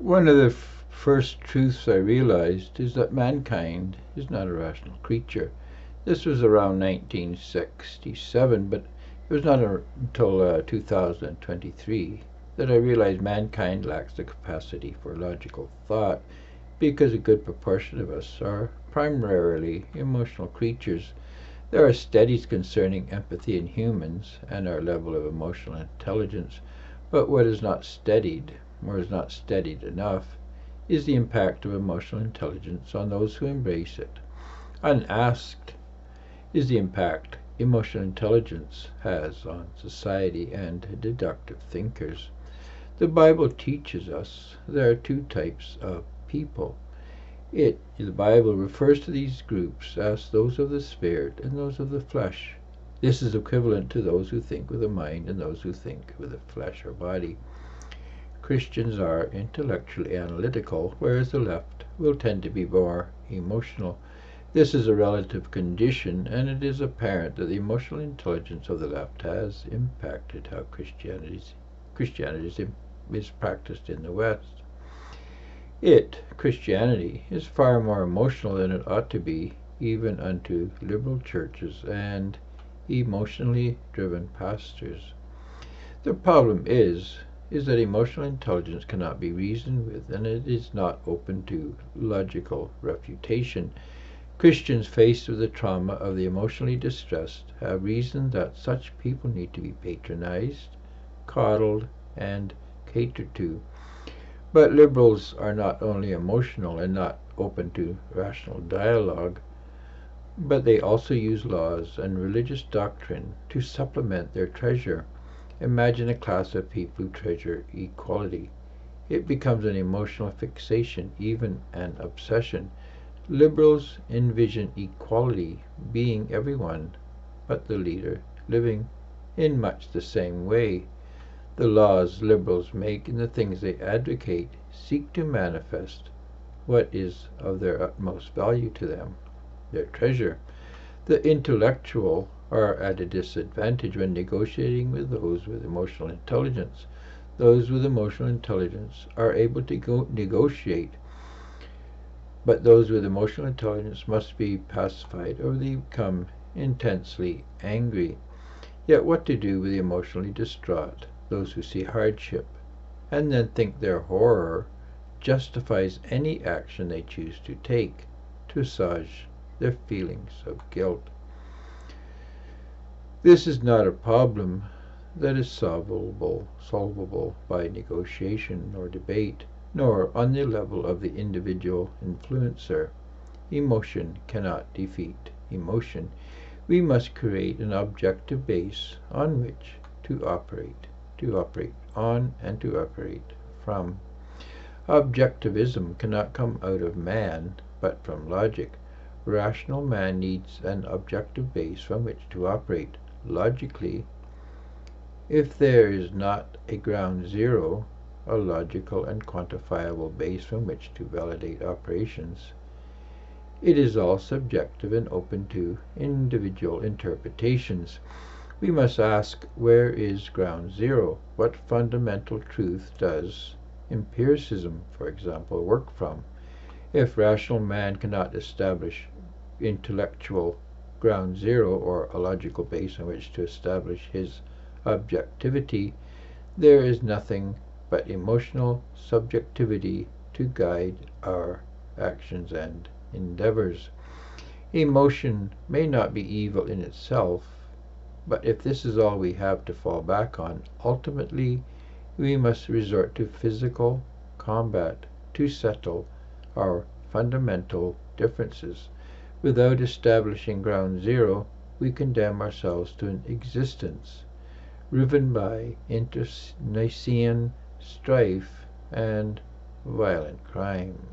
One of the first truths I realized is that mankind is not a rational creature. This was around 1967, but it was not until 2023 that I realized mankind lacks the capacity for logical thought because a good proportion of us are primarily emotional creatures. There are studies concerning empathy in humans and our level of emotional intelligence, but what is not studied, or is not studied enough, is the impact of emotional intelligence on those who embrace it. Unasked is the impact emotional intelligence has on society and deductive thinkers. The Bible teaches us there are two types of people. The Bible refers to these groups as those of the spirit and those of the flesh. This is equivalent to those who think with the mind and those who think with the flesh or body. Christians are intellectually analytical, whereas the left will tend to be more emotional. This is a relative condition, and it is apparent that the emotional intelligence of the left has impacted how Christianity is practiced in the West. Christianity, is far more emotional than it ought to be, even unto liberal churches and emotionally driven pastors. The problem is that emotional intelligence cannot be reasoned with, and it is not open to logical refutation. Christians faced with the trauma of the emotionally distressed have reasoned that such people need to be patronized, coddled, and catered to. But liberals are not only emotional and not open to rational dialogue, but they also use laws and religious doctrine to supplement their treasure. Imagine a class of people who treasure equality. It becomes an emotional fixation, even an obsession. Liberals envision equality being everyone but the leader, living in much the same way. The laws liberals make and the things they advocate seek to manifest what is of their utmost value to them, their treasure. The intellectual are at a disadvantage when negotiating with those with emotional intelligence. Those with emotional intelligence are able to negotiate, but those with emotional intelligence must be pacified or they become intensely angry. Yet what to do with the emotionally distraught, those who see hardship, and then think their horror justifies any action they choose to take to assuage their feelings of guilt? This is not a problem that is solvable by negotiation or debate, nor on the level of the individual influencer. Emotion cannot defeat emotion. We must create an objective base on which to operate on and to operate from. Objectivism cannot come out of man, but from logic. Rational man needs an objective base from which to operate logically. If there is not a ground zero, a logical and quantifiable base from which to validate operations, it is all subjective and open to individual interpretations. We must ask, where is ground zero? What fundamental truth does empiricism, for example, work from? If rational man cannot establish intellectual ground zero, or a logical base on which to establish his objectivity, there is nothing but emotional subjectivity to guide our actions and endeavors. Emotion may not be evil in itself, but if this is all we have to fall back on, ultimately we must resort to physical combat to settle our fundamental differences. Without establishing ground zero, we condemn ourselves to an existence riven by internecine strife and violent crime.